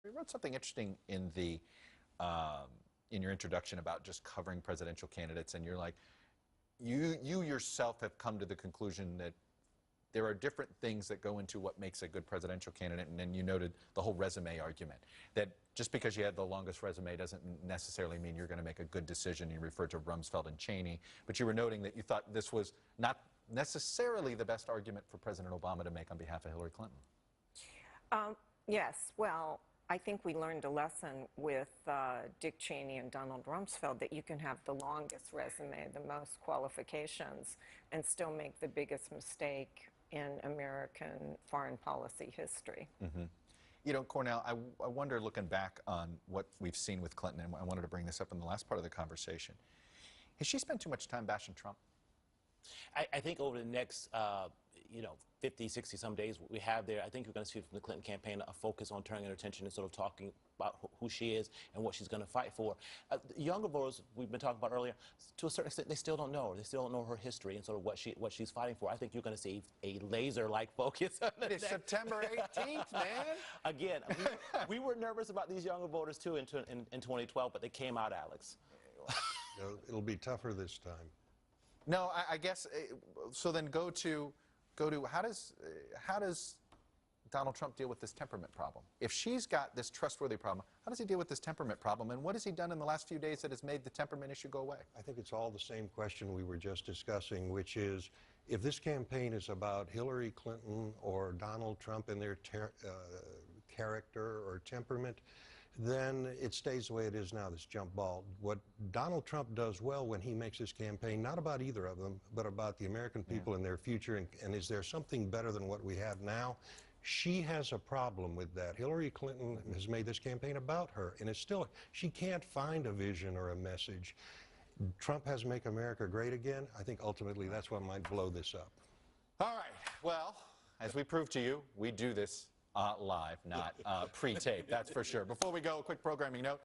You wrote something interesting in your introduction about just covering presidential candidates, and you're like, you yourself have come to the conclusion that there are different things that go into what makes a good presidential candidate, and then you noted the whole resume argument, that just because you had the longest resume doesn't necessarily mean you're going to make a good decision. You referred to Rumsfeld and Cheney, but you were noting that you thought this was not necessarily the best argument for President Obama to make on behalf of Hillary Clinton. Yes, well, I think we learned a lesson with Dick Cheney and Donald Rumsfeld that you can have the longest resume, the most qualifications, and still make the biggest mistake in American foreign policy history. Mm-hmm. You know, Cornell, I wonder, looking back on what we've seen with Clinton, and I wanted to bring this up in the last part of the conversation, has she spent too much time bashing Trump? I think over the next, 50, 60 some days we have there, I think you're going to see from the Clinton campaign a focus on turning her attention and sort of talking about who she is and what she's going to fight for. The younger voters we've been talking about earlier, to a certain extent, they still don't know her. They still don't know her history and sort of what she's fighting for. I think you're going to see a laser-like focus. It's September 18th, man. Again, we were nervous about these younger voters, too, in 2012, but they came out, Alex. It'll be tougher this time. No, I guess, so then go to how does Donald Trump deal with this temperament problem? If she's got this trustworthy problem, how does he deal with this temperament problem? And what has he done in the last few days that has made the temperament issue go away? I think it's all the same question we were just discussing, which is, if this campaign is about Hillary Clinton or Donald Trump and their character or temperament, then it stays the way it is now, this jump ball. What Donald Trump does well when he makes his campaign, not about either of them, but about the American people and their future, and is there something better than what we have now? She has a problem with that. Hillary Clinton has made this campaign about her, and it's still, she can't find a vision or a message. Trump has Make America Great Again. I think ultimately that's what might blow this up. All right, well, as we proved to you, we do this live, not pre-tape, that's for sure. Before we go, a quick programming note.